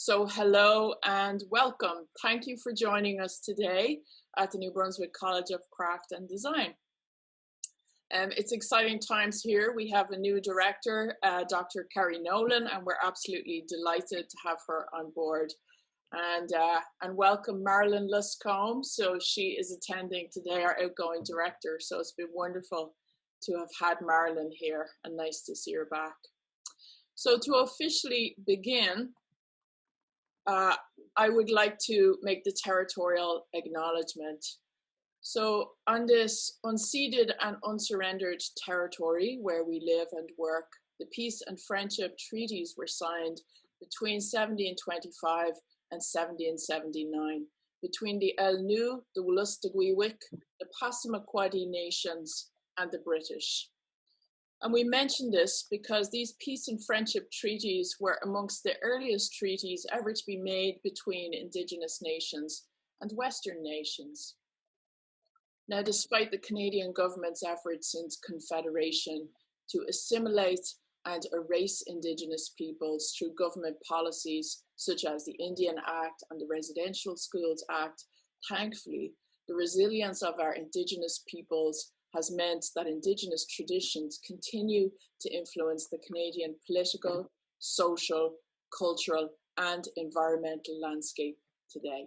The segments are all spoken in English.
So hello and welcome. Thank you for joining us today at the New Brunswick College of Craft and Design. It's exciting times here. We have a new director, Dr. Kerry Nolan, and we're absolutely delighted to have her on board. And welcome Marilyn Luscombe. So she is attending today, our outgoing director. So it's been wonderful to have had Marilyn here and nice to see her back. So to officially begin, I would like to make the territorial acknowledgement. So on this unceded and unsurrendered territory where we live and work, the peace and friendship treaties were signed between 1725 and 1779 between the Elnu, the Wolastoqiyik, the Passamaquoddy nations, and the British. And we mention this because these peace and friendship treaties were amongst the earliest treaties ever to be made between Indigenous nations and Western nations. Now, despite the Canadian government's efforts since Confederation to assimilate and erase Indigenous peoples through government policies such as the Indian Act and the Residential Schools Act, thankfully, the resilience of our Indigenous peoples has meant that Indigenous traditions continue to influence the Canadian political, social, cultural, and environmental landscape today.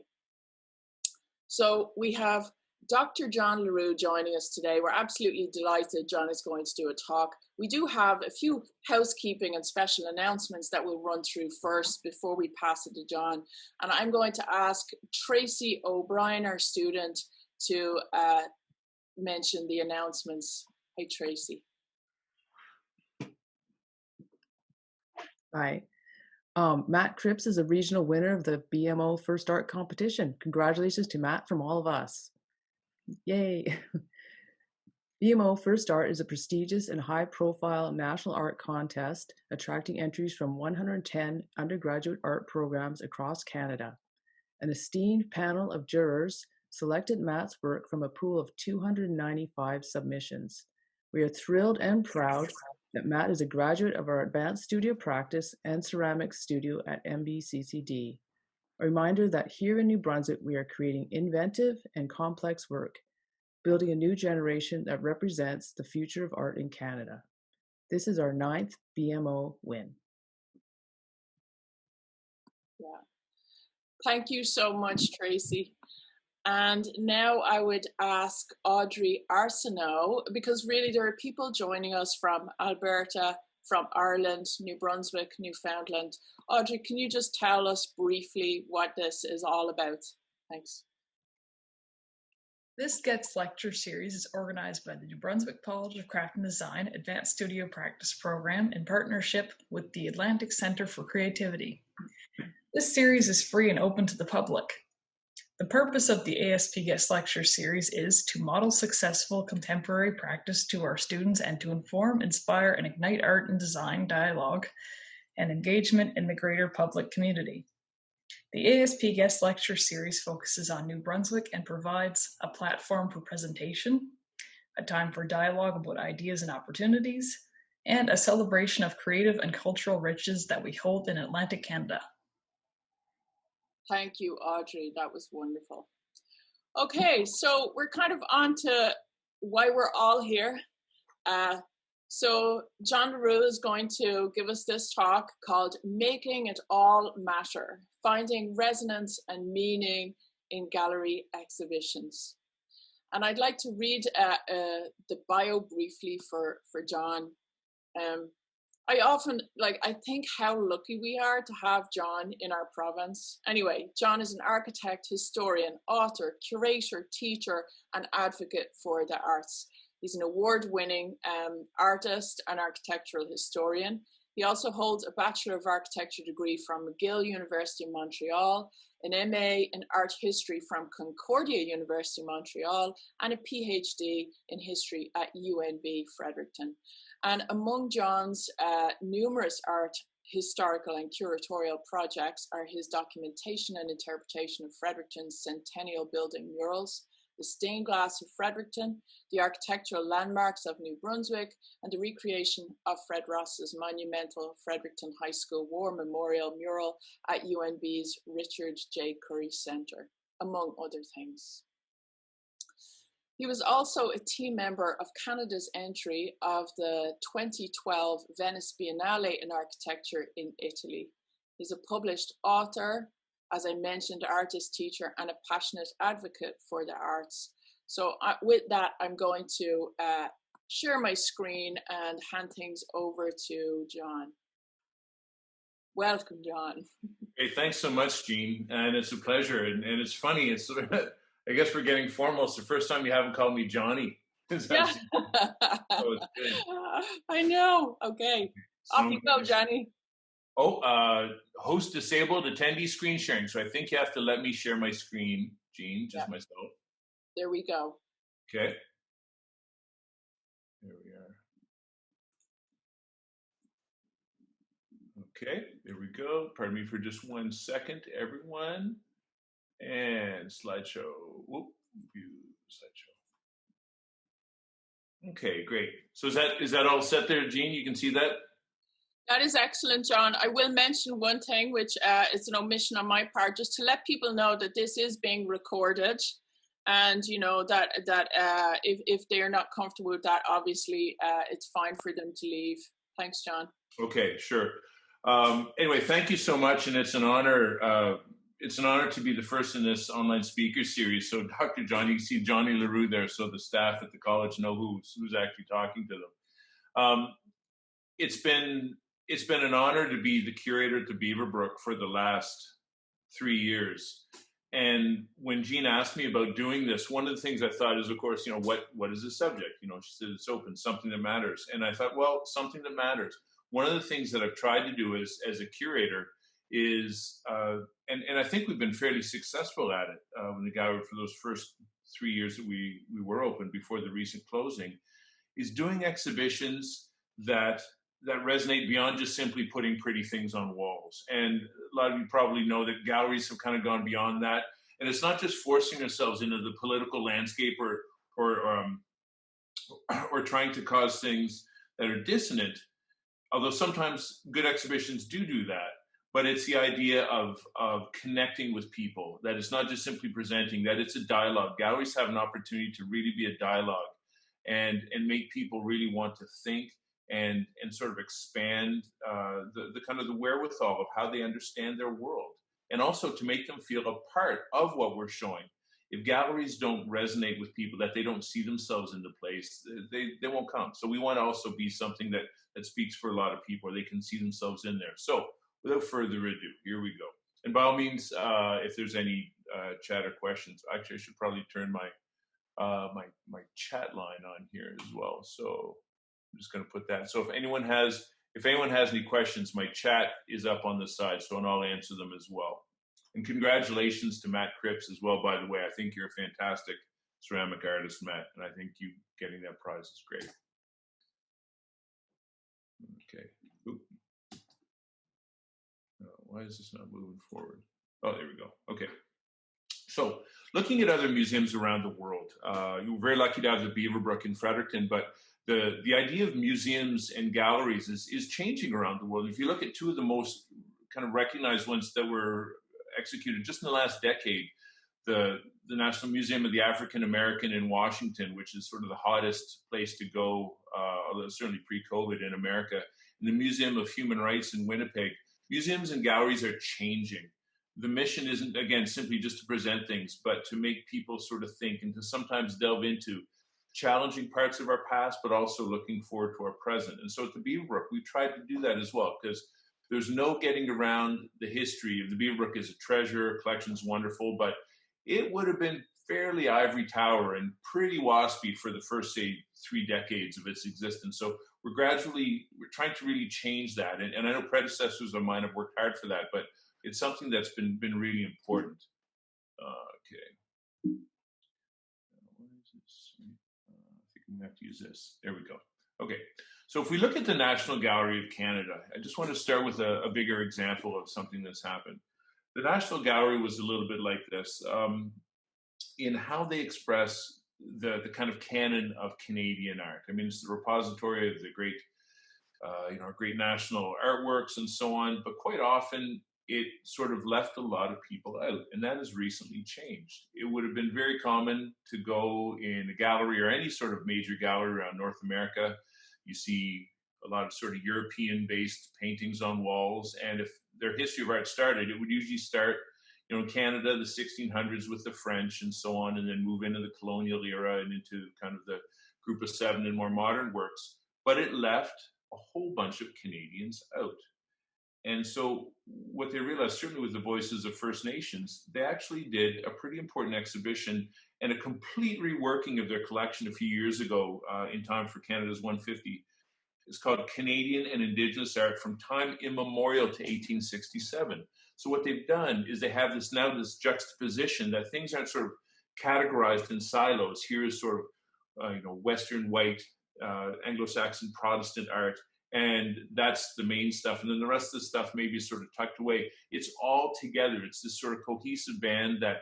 So we have Dr. John Leroux joining us today. We're absolutely delighted John is going to do a talk. We do have a few housekeeping and special announcements that we'll run through first before we pass it to John. And I'm going to ask Tracy O'Brien, our student, to mention the announcements. Hey, Tracy. Hi. Matt Cripps is a regional winner of the BMO First Art competition. Congratulations to Matt from all of us. Yay. BMO First Art is a prestigious and high-profile national art contest attracting entries from 110 undergraduate art programs across Canada. An esteemed panel of jurors selected Matt's work from a pool of 295 submissions. We are thrilled and proud that Matt is a graduate of our Advanced Studio Practice and Ceramics Studio at MBCCD. A reminder that here in New Brunswick, we are creating inventive and complex work, building a new generation that represents the future of art in Canada. This is our 9th BMO win. Yeah. Thank you so much, Tracy. And now I would ask Audrey Arsenault, because really there are people joining us from Alberta, from Ireland, New Brunswick, Newfoundland. Audrey, can you just tell us briefly what this is all about? Thanks. This guest lecture series is organized by the New Brunswick College of Craft and Design Advanced Studio Practice Program in partnership with the Atlantic Center for Creativity. This series is free and open to the public. The purpose of the ASP guest lecture series is to model successful contemporary practice to our students and to inform, inspire, and ignite art and design dialogue and engagement in the greater public community. The ASP guest lecture series focuses on New Brunswick and provides a platform for presentation, a time for dialogue about ideas and opportunities, and a celebration of creative and cultural riches that we hold in Atlantic Canada. Thank you, Audrey. That was wonderful. Okay, so we're kind of on to why we're all here. So John Leroux is going to give us this talk called Making It All Matter, Finding Resonance and Meaning in Gallery Exhibitions. And I'd like to read the bio briefly for John. I think how lucky we are to have John in our province. Anyway, John is an architect, historian, author, curator, teacher, and advocate for the arts. He's an award-winning artist and architectural historian. He also holds a Bachelor of Architecture degree from McGill University in Montreal, an MA in Art History from Concordia University Montreal, and a PhD in History at UNB Fredericton. And among John's numerous art, historical, and curatorial projects are his documentation and interpretation of Fredericton's Centennial Building murals, the stained glass of Fredericton, the architectural landmarks of New Brunswick, and the recreation of Fred Ross's monumental Fredericton High School War Memorial mural at UNB's Richard J. Currie Center, among other things. He was also a team member of Canada's entry of the 2012 Venice Biennale in Architecture in Italy. He's a published author, as I mentioned, artist, teacher, and a passionate advocate for the arts. So with that, I'm going to share my screen and hand things over to John. Welcome, John. Hey, thanks so much, Jean. And it's a pleasure. And it's funny, it's sort of, I guess we're getting formal. It's the first time you haven't called me Johnny. Yeah. So it's good. I know. Okay. So, off you go, Johnny. Host disabled attendee screen sharing. So I think you have to let me share my screen, Jean, just myself. There we go. Okay. There we are. Okay, there we go. Pardon me for just 1 second, everyone. And slideshow. Whoop, view slideshow. Okay, great. So is that all set there, Jean? You can see that? That is excellent, John. I will mention one thing, which is an omission on my part, just to let people know that this is being recorded, and you know that if they're not comfortable with that, obviously it's fine for them to leave. Thanks, John. Okay, sure. Anyway, thank you so much, and it's an honor. It's an honor to be the first in this online speaker series. So, Dr. John, you can see Johnny Leroux there, so the staff at the college know who's actually talking to them. It's been an honor to be the curator at the Beaverbrook for the last 3 years. And when Jean asked me about doing this, one of the things I thought is, of course, what is the subject? She said it's open, something that matters. And I thought, well, something that matters. One of the things that I've tried to do as a curator is, and I think we've been fairly successful at it in the gallery for those first 3 years that we were open before the recent closing, is doing exhibitions that resonate beyond just simply putting pretty things on walls. And a lot of you probably know that galleries have kind of gone beyond that. And it's not just forcing ourselves into the political landscape or trying to cause things that are dissonant, although sometimes good exhibitions do that. But it's the idea of connecting with people, that it's not just simply presenting, that it's a dialogue. Galleries have an opportunity to really be a dialogue and make people really want to think and sort of expand the kind of the wherewithal of how they understand their world, and also to make them feel a part of what we're showing. If galleries don't resonate with people, that they don't see themselves in the place, they won't come. So we want to also be something that speaks for a lot of people, where they can see themselves in there. So without further ado, here we go. And by all means, if there's any chat or questions, actually I should probably turn my chat line on here as well. So I'm just going to put that. So if anyone has any questions, my chat is up on the side, so and I'll answer them as well. And congratulations to Matt Cripps as well, by the way. I think you're a fantastic ceramic artist, Matt, and I think you getting that prize is great. Okay. Oop. Why is this not moving forward? Oh, there we go. Okay. So looking at other museums around the world, you were very lucky to have the Beaverbrook in Fredericton, but the idea of museums and galleries is changing around the world. If you look at two of the most kind of recognized ones that were executed just in the last decade, the National Museum of the African American in Washington, which is sort of the hottest place to go, although certainly pre-COVID in America, and the Museum of Human Rights in Winnipeg. Museums and galleries are changing. The mission isn't, again, simply just to present things, but to make people sort of think and to sometimes delve into challenging parts of our past, but also looking forward to our present. And so at the Beaverbrook, we tried to do that as well, because there's no getting around the history of the Beaverbrook. Is a treasure, collection's wonderful, but it would have been fairly ivory tower and pretty waspy for the first, say, 3 decades of its existence. So we're trying to really change that. And I know predecessors of mine have worked hard for that, but it's something that's been really important. Okay. What is this? I think I'm going to have to use this. There we go. Okay. So if we look at the National Gallery of Canada, I just want to start with a bigger example of something that's happened. The National Gallery was a little bit like this. in how they express the kind of canon of Canadian art. I mean, it's the repository of the great, great national artworks and so on, but quite often it sort of left a lot of people out, and that has recently changed. It would have been very common to go in a gallery or any sort of major gallery around North America. You see a lot of sort of European-based paintings on walls, and if their history of art started, it would usually start, in Canada, the 1600s with the French and so on, and then move into the Colonial era and into kind of the Group of Seven and more modern works. But it left a whole bunch of Canadians out. And so what they realized, certainly with the Voices of First Nations, they actually did a pretty important exhibition and a complete reworking of their collection a few years ago in time for Canada's 150. It's called Canadian and Indigenous Art from Time Immemorial to 1867. So what they've done is they have this juxtaposition that things aren't sort of categorized in silos. Here is sort of, Western white, Anglo-Saxon Protestant art, and that's the main stuff. And then the rest of the stuff maybe is sort of tucked away. It's all together. It's this sort of cohesive band that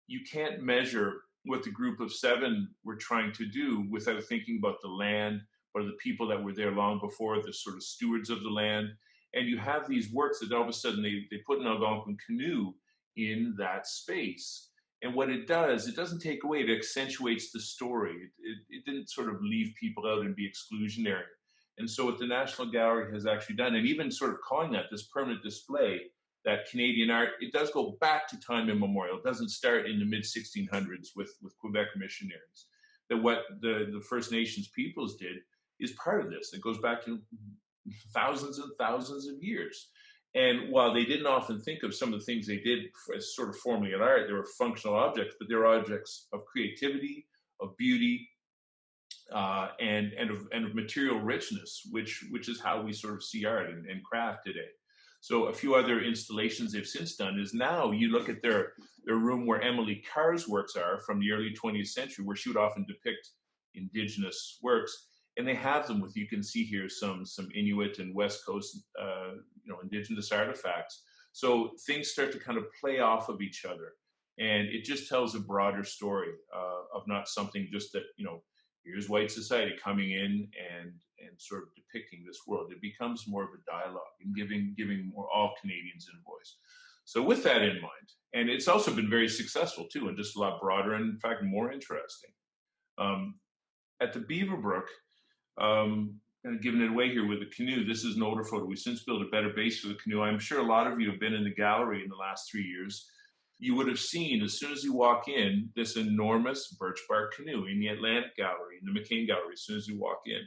you can't measure what the Group of Seven were trying to do without thinking about the land or the people that were there long before, the sort of stewards of the land. And you have these works that all of a sudden they put an Algonquin canoe in that space. And what it does, it doesn't take away, it accentuates the story. It didn't sort of leave people out and be exclusionary. And so what the National Gallery has actually done, and even sort of calling that this permanent display, that Canadian art, it does go back to time immemorial. It doesn't start in the mid-1600s with Quebec missionaries. That what the First Nations peoples did is part of this. It goes back to thousands and thousands of years. And while they didn't often think of some of the things they did as sort of formally in art, they were functional objects, but they're objects of creativity, of beauty, and of material richness, which is how we sort of see art and craft today. So a few other installations they've since done is now you look at their room where Emily Carr's works are from the early 20th century, where she would often depict Indigenous works. And they have them with, you can see here, some Inuit and West Coast, Indigenous artifacts. So things start to kind of play off of each other. And it just tells a broader story of not something just that, here's white society coming in and sort of depicting this world. It becomes more of a dialogue and giving more all Canadians a voice. So with that in mind, and it's also been very successful too, and just a lot broader and in fact more interesting. At the Beaverbrook, kind of giving it away here with the canoe, this is an older photo. We've since built a better base for the canoe. I'm sure a lot of you have been in the gallery in the last 3 years. You would have seen, as soon as you walk in, this enormous birch bark canoe in the Atlantic Gallery, in the McKecher Gallery, as soon as you walk in.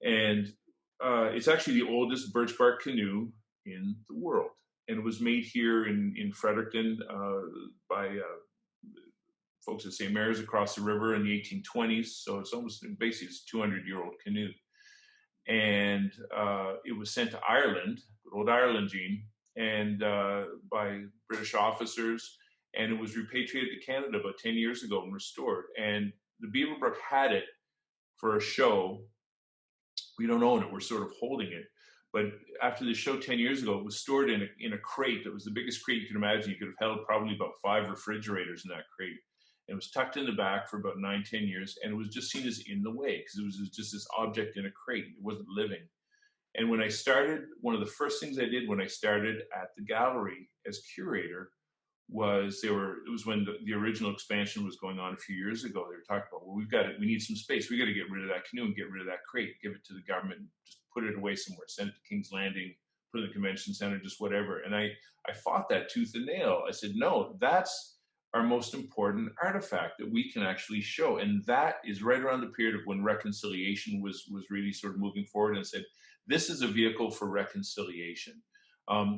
And it's actually the oldest birch bark canoe in the world. And it was made here in Fredericton by folks at St. Mary's across the river in the 1820s. So it's almost, basically, it's a 200-year-old canoe. And it was sent to Ireland, good old Ireland, Gene, and by British officers, and it was repatriated to Canada about 10 years ago and restored. And the Beaverbrook had it for a show. We don't own it, we're sort of holding it. But after the show 10 years ago, it was stored in a crate that was the biggest crate you could imagine. You could have held probably about 5 refrigerators in that crate. And it was tucked in the back for about 9-10 years, and it was just seen as in the way because it was just this object in a crate. It wasn't living. And when I started, one of the first things I did when I started at the gallery as curator was it was when the original expansion was going on a few years ago. They were talking about, well, we need some space. We got to get rid of that canoe and get rid of that crate, give it to the government, just put it away somewhere, send it to King's Landing, put it in the convention center, just whatever. And I fought that tooth and nail. I said, no, that's our most important artifact that we can actually show. And that is right around the period of when reconciliation was really sort of moving forward, and said, this is a vehicle for reconciliation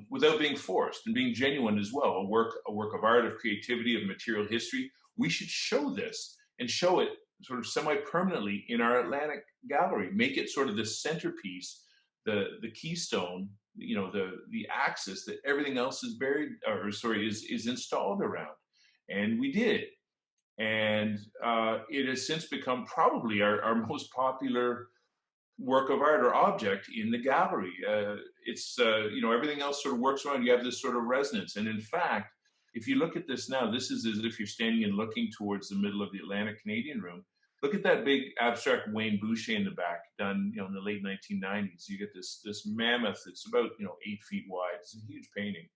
without being forced and being genuine as well. A work of art, of creativity, of material history. We should show this and show it sort of semi-permanently in our Atlantic Gallery. Make it sort of the centerpiece, the keystone, the axis that everything else is is installed around. And we did. And it has since become probably our most popular work of art or object in the gallery. It's everything else sort of works around. You have this sort of resonance. And in fact, if you look at this now, this is as if you're standing and looking towards the middle of the Atlantic Canadian Room. Look at that big abstract Wayne Boucher in the back, done in the late 1990s. You get this mammoth that's about 8 feet wide. It's a huge painting,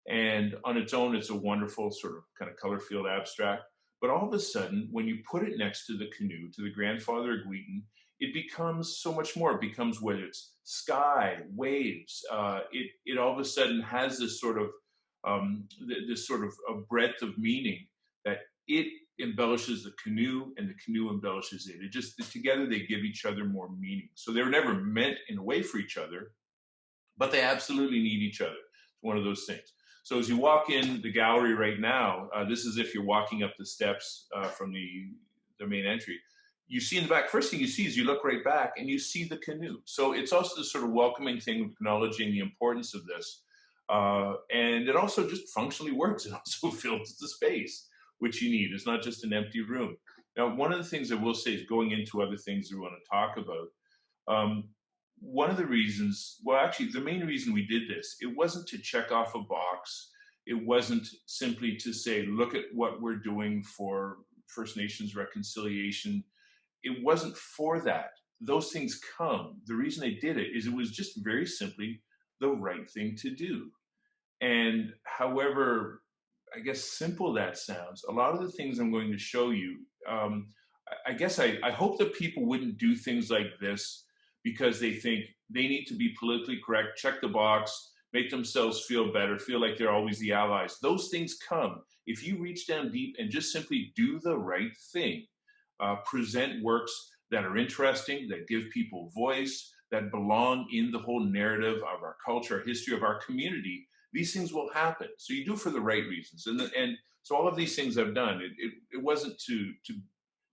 and on its own, it's a wonderful sort of kind of color field abstract. But all of a sudden, when you put it next to the canoe, to the grandfather Agüitan, it becomes so much more. It becomes, whether it's sky, waves, it all of a sudden has this sort of a breadth of meaning that it embellishes the canoe and the canoe embellishes it. It just, together they give each other more meaning. So they were never meant in a way for each other, but they absolutely need each other. It's one of those things. So as you walk in the gallery right now, this is if you're walking up the steps from the main entry. You see in the back, first thing you see is you look right back and you see the canoe. So it's also this sort of welcoming thing of acknowledging the importance of this. And it also just functionally works. It also fills the space, which you need. It's not just an empty room. Now, one of the things I will say is, going into other things we want to talk about, one of the reasons, well, actually, the main reason we did this, it wasn't to check off a box. It wasn't simply to say, look at what we're doing for First Nations reconciliation. It wasn't for that. Those things come. The reason I did it is it was just very simply the right thing to do. And however, I guess, simple that sounds, a lot of the things I'm going to show you, I guess I hope that people wouldn't do things like this because they think they need to be politically correct, check the box, make themselves feel better, feel like they're always the allies. Those things come. If you reach down deep and just simply do the right thing, present works that are interesting, that give people voice, that belong in the whole narrative of our culture, our history, of our community, these things will happen. So you do for the right reasons. And so all of these things I've done, it wasn't to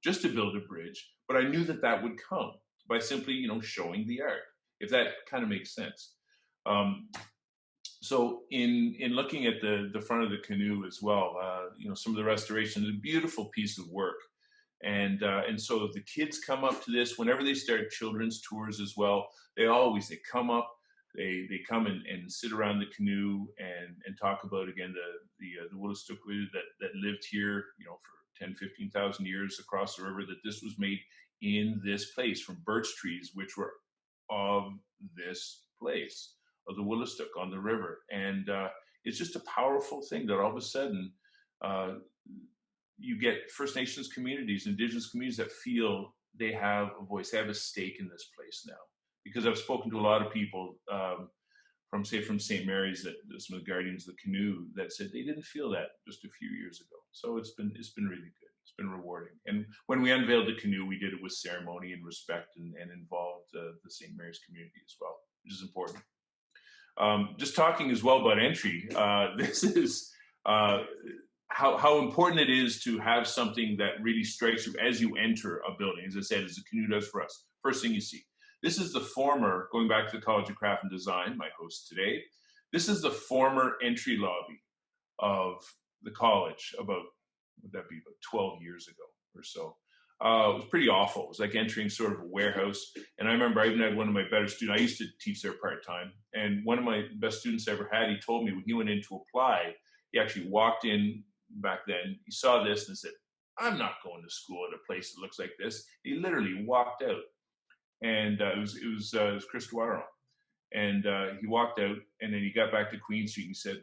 just to build a bridge, but I knew that would come by simply, showing the art, if that kind of makes sense. So in looking at the front of the canoe as well, some of the restoration is a beautiful piece of work. And so the kids come up to this whenever they start children's tours as well. They come up, they come and sit around the canoe and talk about, again, the Wolastoqey that lived here, for 10, 15,000 years across the river, that this was made in this place from birch trees, which were of this place, of the Wolastoq on the river. And it's just a powerful thing that all of a sudden, you get First Nations communities, Indigenous communities that feel they have a voice, they have a stake in this place now. Because I've spoken to a lot of people from St. Mary's, that some of the guardians of the canoe, that said they didn't feel that just a few years ago. So it's been really good. It's been rewarding. And when we unveiled the canoe, we did it with ceremony and respect and involved the St. Mary's community as well, which is important. Just talking as well about entry, this is how important it is to have something that really strikes you as you enter a building, as I said, as the canoe does for us. First thing you see. This is the former, going back to the College of Craft and Design, my host today, this is the former entry lobby of the college about 12 years ago or so. It was pretty awful. It was like entering sort of a warehouse. And I remember I even had one of my better students. I used to teach there part-time. And one of my best students I ever had, he told me when he went in to apply, he actually walked in back then, he saw this and said, I'm not going to school at a place that looks like this. He literally walked out. And it was Chris Duaro. And he walked out, and then he got back to Queen Street and said,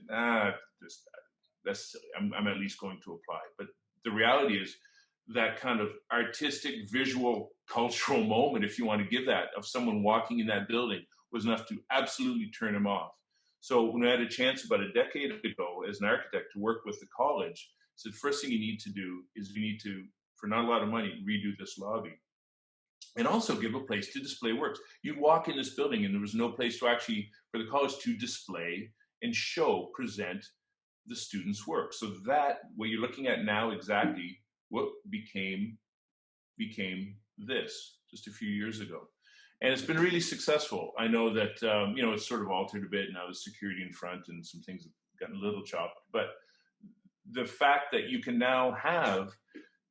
that's silly. I'm at least going to apply. But the reality is that kind of artistic, visual, cultural moment, if you want to give that, of someone walking in that building was enough to absolutely turn him off. So when I had a chance about a decade ago as an architect to work with the college, I said, first thing you need to do is you need to, for not a lot of money, redo this lobby. And also give a place to display works. You'd walk in this building and there was no place to actually, for the college to display and present the students' work. So that, what you're looking at now, exactly what became this just a few years ago. And it's been really successful. I know that, it's sort of altered a bit now, the security in front and some things have gotten a little chopped. But the fact that you can now have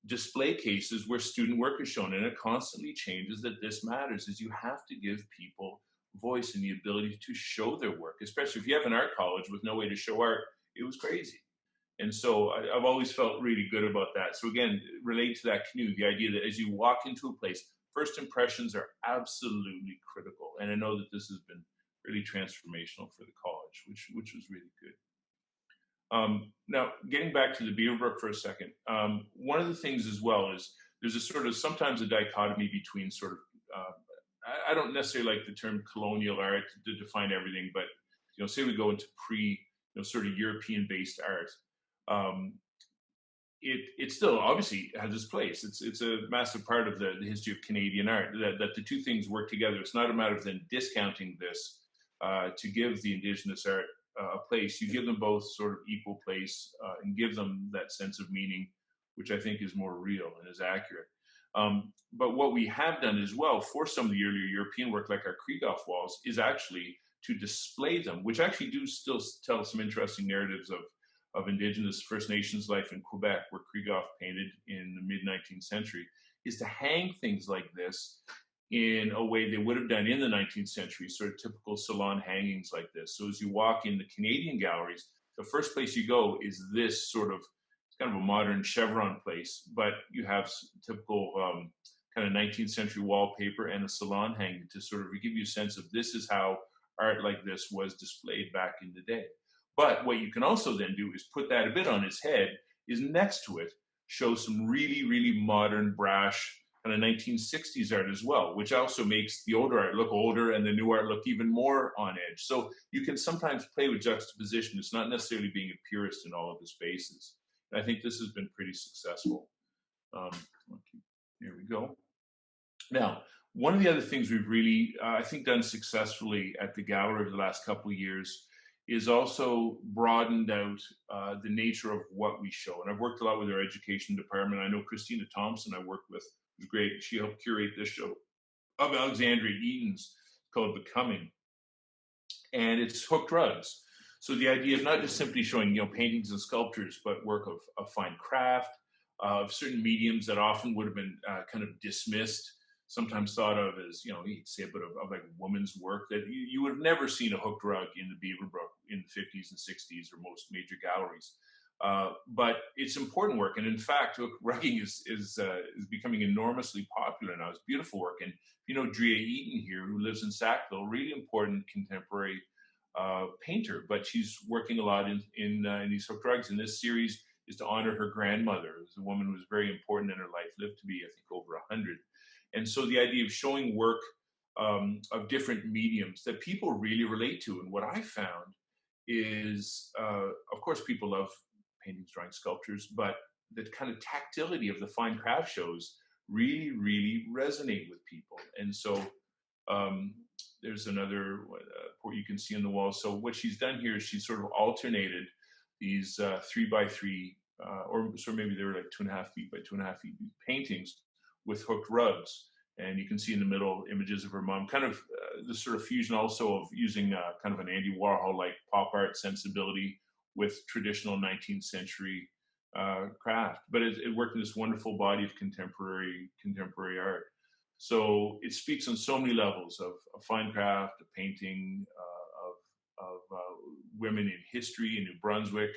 display cases where student work is shown, and it constantly changes, that this matters, is you have to give people voice and the ability to show their work, especially if you have an art college with no way to show art. It was crazy. And so I've always felt really good about that. So again, relate to that canoe, the idea that as you walk into a place, first impressions are absolutely critical. And I know that this has been really transformational for the college, which was really good. Now, getting back to the Beaverbrook for a second, one of the things as well is there's a sort of sometimes a dichotomy between sort of, I don't necessarily like the term colonial art to define everything, but, you know, say we go into sort of European-based art. It still obviously has its place. It's a massive part of the history of Canadian art, that the two things work together. It's not a matter of then discounting this to give the Indigenous art a place. You give them both sort of equal place and give them that sense of meaning, which I think is more real and is accurate. But what we have done as well for some of the earlier European work, like our Krieghoff walls, is actually to display them, which actually do still tell some interesting narratives of Indigenous First Nations life in Quebec, where Krieghoff painted in the mid-19th century, is to hang things like this in a way they would have done in the 19th century, sort of typical salon hangings like this. So as you walk in the Canadian galleries, the first place you go is this sort of, it's kind of a modern chevron place, but you have typical kind of 19th century wallpaper and a salon hanging to sort of give you a sense of this is how art like this was displayed back in the day. But what you can also then do is put that a bit on its head, is next to it show some really, really modern, brash, kind of 1960s art as well, which also makes the older art look older and the new art look even more on edge. So you can sometimes play with juxtaposition. It's not necessarily being a purist in all of the spaces. And I think this has been pretty successful. Here we go. Now, one of the other things we've really, I think, done successfully at the gallery over the last couple of years is also broadened out the nature of what we show. And I've worked a lot with our education department. I know Christina Thompson I worked with was great. She helped curate this show of Alexandra Eaton's called Becoming. And it's hooked rugs. So the idea of not just simply showing, you know, paintings and sculptures, but work of fine craft, of certain mediums that often would have been kind of dismissed, sometimes thought of as, you know, you'd say a bit of like women's work that you would have never seen a hooked rug in the Beaverbrook in the 50s and 60s or most major galleries. But it's important work. And in fact, hooked rugging is becoming enormously popular now. It's beautiful work. And you know, Drea Eaton here, who lives in Sackville, really important contemporary painter, but she's working a lot in these hooked rugs. And this series is to honor her grandmother, who's a woman who was very important in her life, lived to be, I think, over 100. And so the idea of showing work of different mediums that people really relate to. And what I found is, of course, people love paintings, drawing, sculptures, but the kind of tactility of the fine craft shows really, really resonate with people. And so there's another port you can see on the wall. So what she's done here is she's sort of alternated these 3x3, or so maybe they were like 2.5 feet by 2.5 feet paintings with hooked rugs. And you can see in the middle images of her mom, kind of the sort of fusion also of using kind of an Andy Warhol-like pop art sensibility with traditional 19th century craft. But it worked in this wonderful body of contemporary art. So it speaks on so many levels of fine craft, of painting, of women in history in New Brunswick,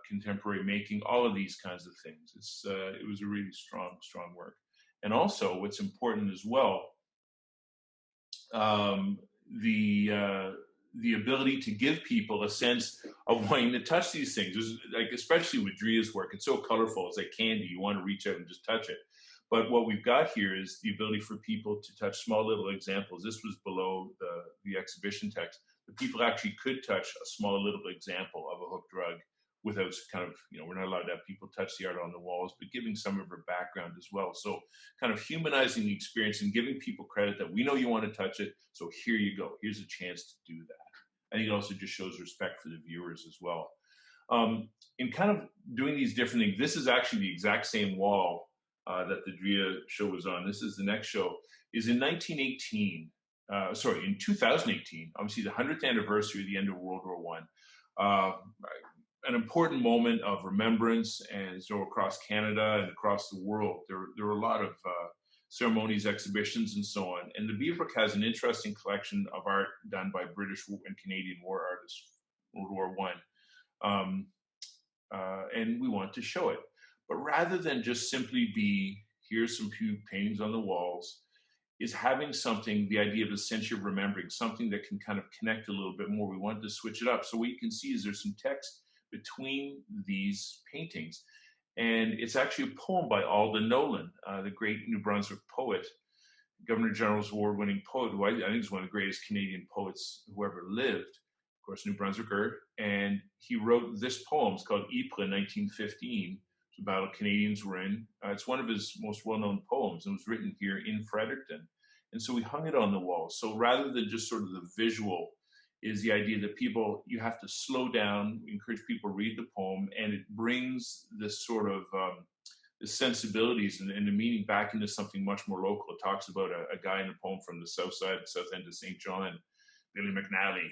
contemporary making, all of these kinds of things. It was a really strong work. And also, what's important as well, the ability to give people a sense of wanting to touch these things. Like, especially with Drea's work, it's so colorful. It's like candy. You want to reach out and just touch it. But what we've got here is the ability for people to touch small little examples. This was below the exhibition text. The people actually could touch a small little example of a hooked rug without kind of, you know, we're not allowed to have people touch the art on the walls, but giving some of her background as well. So kind of humanizing the experience and giving people credit that we know you want to touch it, so here you go. Here's a chance to do that. I think it also just shows respect for the viewers as well. In kind of doing these different things, this is actually the exact same wall that the Drea show was on. This is the next show, is in 2018, obviously the 100th anniversary of the end of World War I. An important moment of remembrance, and so across Canada and across the world, there were a lot of ceremonies, exhibitions, and so on. And the Beaverbrook has an interesting collection of art done by British and Canadian war artists, World War I. and we want to show it. But rather than just simply be, here's some few paintings on the walls, is having something, the idea of a century of remembering, something that can kind of connect a little bit more. We wanted to switch it up. So what you can see is there's some text between these paintings. And it's actually a poem by Alden Nolan, the great New Brunswick poet, Governor General's award-winning poet, who I think is one of the greatest Canadian poets who ever lived, of course, New Brunswicker. And he wrote this poem. It's called Ypres, 1915. The battle Canadians were in. It's one of his most well-known poems, and was written here in Fredericton. And so we hung it on the wall. So rather than just sort of the visual, is the idea that people, you have to slow down, encourage people to read the poem, and it brings this sort of the sensibilities and the meaning back into something much more local. It talks about a guy in a poem from the south side, south end of St. John, Billy McNally.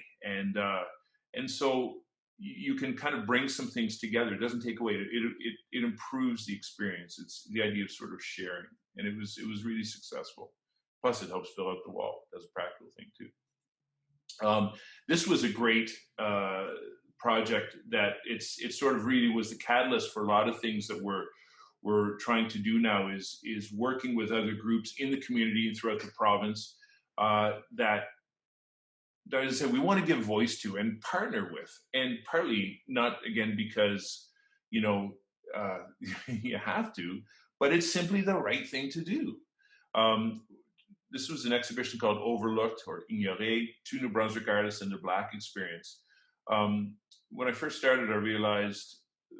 And so you can kind of bring some things together. It doesn't take away, it improves the experience. It's the idea of sort of sharing. And it was really successful. Plus it helps fill out the wall. That's a practical thing too. This was a great project that it sort of really was the catalyst for a lot of things that we're trying to do now, is working with other groups in the community and throughout the province that as I said, we want to give voice to and partner with, and partly not, again, because, you have to, but it's simply the right thing to do. This was an exhibition called Overlooked or Ignoré, two New Brunswick artists and their Black experience. When I first started, I realized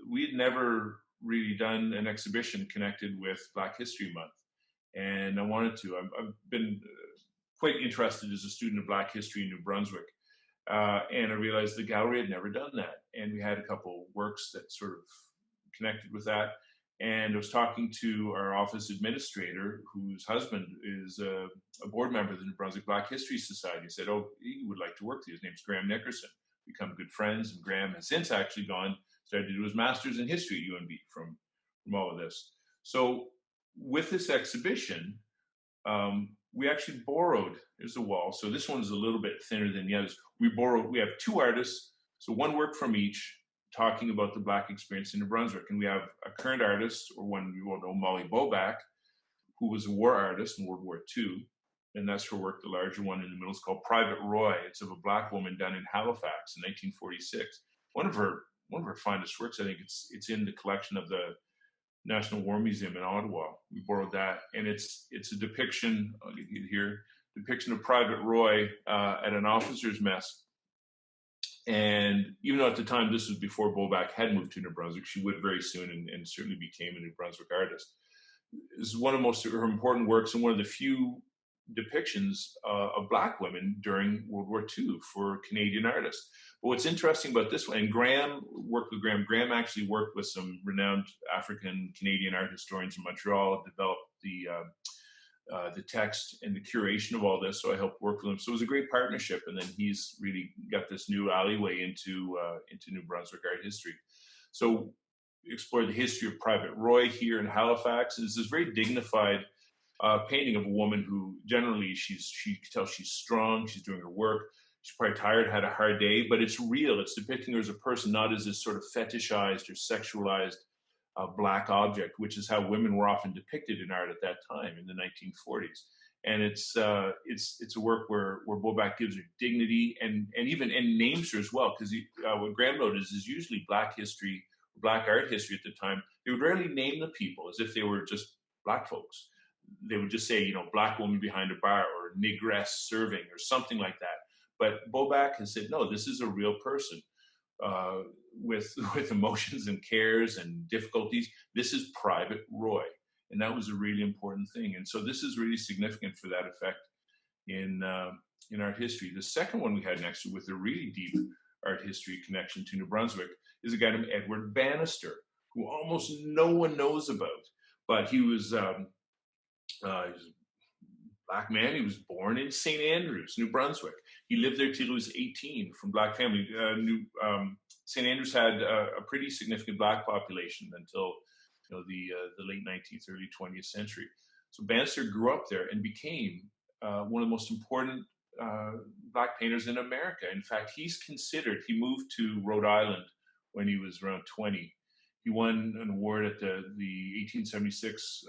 we had never really done an exhibition connected with Black History Month. And I wanted to. I've been quite interested as a student of Black history in New Brunswick. And I realized the gallery had never done that. And we had a couple works that sort of connected with that. And I was talking to our office administrator, whose husband is a board member of the New Brunswick Black History Society. He said, oh, he would like to work with you. His name's Graham Nickerson. Become good friends. And Graham has since actually started to do his master's in history at UNB from all of this. So with this exhibition, we actually borrowed, there's a wall. So this one's a little bit thinner than the others. We have two artists, so one work from each, talking about the Black experience in New Brunswick. And we have a current artist, or one you all know, Molly Boback, who was a war artist in World War II. And that's her work, the larger one in the middle is called Private Roy. It's of a Black woman done in Halifax in 1946. One of her finest works, I think it's in the collection of the National War Museum in Ottawa. We borrowed that, and it's a depiction, I'll get it here, depiction of Private Roy at an officer's mess. And even though at the time, this was before Boback had moved to New Brunswick, she would very soon and certainly became a New Brunswick artist. This is one of her important works and one of the few depictions of Black women during World War II for Canadian artists. But what's interesting about this one, and Graham worked with Graham actually worked with some renowned African Canadian art historians in Montreal, developed the text and the curation of all this. So I helped work with him. So it was a great partnership. And then he's really got this new alleyway into New Brunswick art history. So we explored the history of Private Roy here in Halifax. It's this very dignified painting of a woman who generally she can tell she's strong, she's doing her work. She's probably tired, had a hard day, but it's real. It's depicting her as a person, not as this sort of fetishized or sexualized Black object, which is how women were often depicted in art at that time in the 1940s. And it's a work where Boback gives her dignity and names her as well, because what Graham noted is usually Black history, Black art history at the time, they would rarely name the people as if they were just Black folks. They would just say, Black woman behind a bar or negress serving or something like that. But Boback has said, no, this is a real person with emotions and cares and difficulties. This is Private Roy. And that was a really important thing. And so this is really significant for that effect in art history. The second one we had next with a really deep art history connection to New Brunswick is a guy named Edward Banister, who almost no one knows about. But he was a Black man. He was born in St. Andrews, New Brunswick. He lived there till he was 18 from Black family. St. Andrews had a pretty significant Black population until the late 19th, early 20th century. So Banister grew up there and became one of the most important Black painters in America. In fact, he moved to Rhode Island when he was around 20. He won an award at the 1876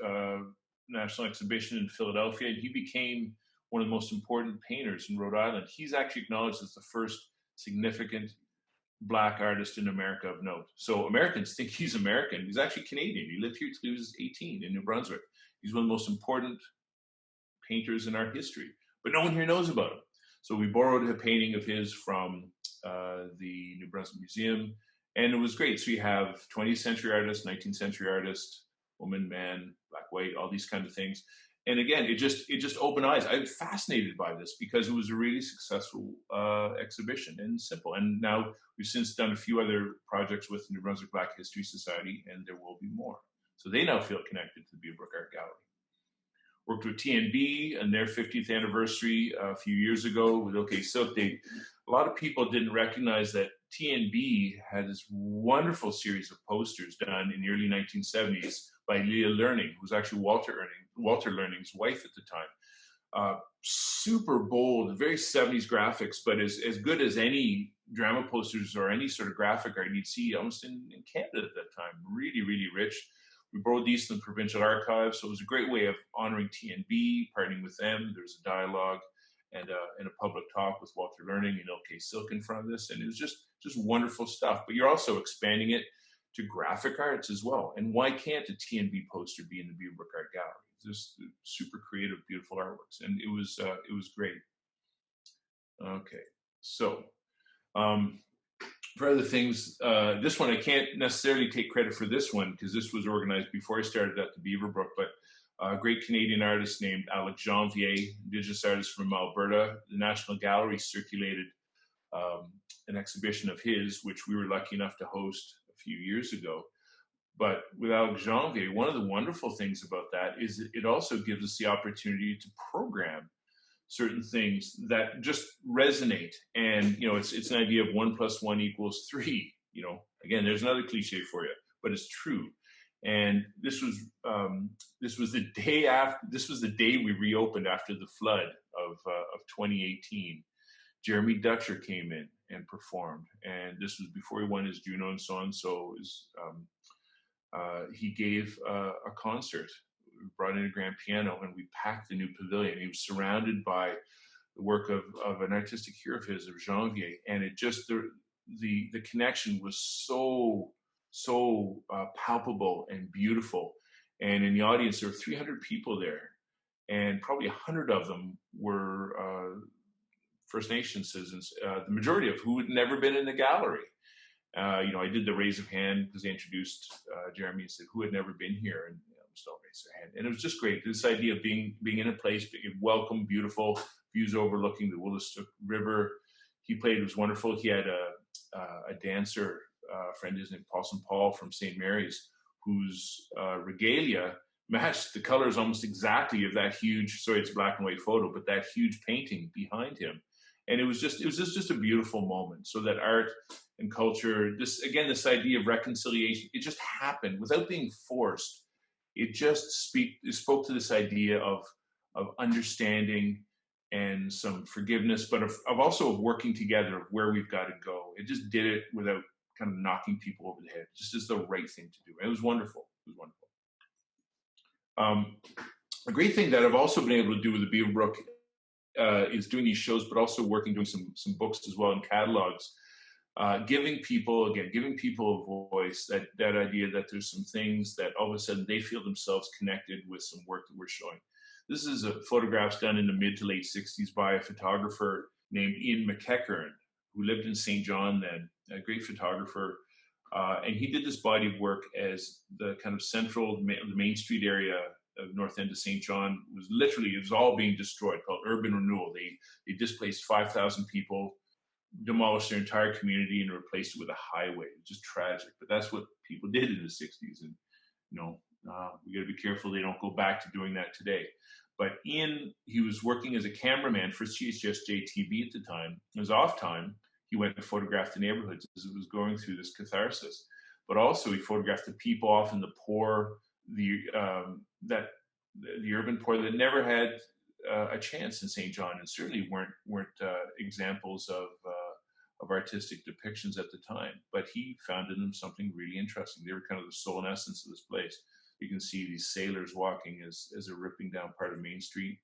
National Exhibition in Philadelphia, and he became one of the most important painters in Rhode Island. He's actually acknowledged as the first significant Black artist in America of note. So Americans think he's American. He's actually Canadian. He lived here till he was 18 in New Brunswick. He's one of the most important painters in our history, but no one here knows about him. So we borrowed a painting of his from the New Brunswick Museum, and it was great. So you have 20th century artist, 19th century artist, woman, man, black, white, all these kinds of things. And again, it just opened eyes. I'm fascinated by this because it was a really successful exhibition and simple. And now we've since done a few other projects with the New Brunswick Black History Society, and there will be more. So they now feel connected to the Beaverbrook Art Gallery. Worked with TNB and their 50th anniversary a few years ago with OK Silk. A lot of people didn't recognize that TNB had this wonderful series of posters done in the early 1970s by Leah Learning, who was actually Walter Learning's wife at the time. Super bold, very 70s graphics, but as good as any drama posters or any sort of graphic art you'd see almost in Canada at that time. Really, really rich. We borrowed these from the Provincial Archives, so it was a great way of honoring TNB, partnering with them. There was a dialogue and a public talk with Walter Learning and OK Silk in front of this, and it was just wonderful stuff. But you're also expanding it to graphic arts as well. And why can't a TNB poster be in the Beaverbrook Art Gallery? Just super creative, beautiful artworks, and it was great. Okay, so. For other things, this one, I can't necessarily take credit for this one because this was organized before I started at the Beaverbrook, but a great Canadian artist named Alexandra, Indigenous artist from Alberta. The National Gallery circulated an exhibition of his, which we were lucky enough to host a few years ago. But with Alexandra, one of the wonderful things about that is it also gives us the opportunity to program certain things that just resonate. And, it's an idea of 1 + 1 = 3, again, there's another cliche for you, but it's true. And this was the day we reopened after the flood of 2018. Jeremy Dutcher came in and performed, and this was before he won his Juno and so on. So he gave a concert. We brought in a grand piano and we packed the new pavilion. He was surrounded by the work of an artistic hero of his, of Janvier, and it just the connection was so palpable and beautiful. And in the audience, there were 300 people there, and probably 100 of them were First Nation citizens, the majority of who had never been in the gallery. I did the raise of hand because they introduced Jeremy and said who had never been here, and still raise their hand. And it was just great. This idea of being in a place, being welcome, beautiful, views overlooking the Woolastook River. He played, it was wonderful. He had a dancer friend, his name Paul St. Paul from St. Mary's, whose regalia matched the colors almost exactly of that huge, sorry, it's a black and white photo, but that huge painting behind him. And it was just a beautiful moment. So that art and culture, this idea of reconciliation, it just happened without being forced. It just spoke to this idea of understanding and some forgiveness, but of also of working together, of where we've got to go. It just did it without kind of knocking people over the head. It just is the right thing to do. It was wonderful. It was wonderful. A great thing that I've also been able to do with the Beaverbrook is doing these shows, but also doing some books as well and catalogs. Giving people a voice, that idea that there's some things that all of a sudden they feel themselves connected with some work that we're showing. This is photographs done in the mid to late 60s by a photographer named McKecher, who lived in St. John then, a great photographer. And he did this body of work as the kind of central, the Main Street area of North End of St. John it was all being destroyed, called urban renewal. They displaced 5,000 people, demolished their entire community and replaced it with a highway. It's just tragic, but that's what people did in the 60s. And, we got to be careful they don't go back to doing that today. But he was working as a cameraman for CHSJ-TV at the time. In his off time, he went and photographed the neighborhoods as it was going through this catharsis. But also he photographed the people, often the poor, the urban poor that never had a chance in St. John, and certainly weren't examples of of artistic depictions at the time, but he found in them something really interesting. They were kind of the soul and essence of this place. You can see these sailors walking as they're ripping down part of Main Street.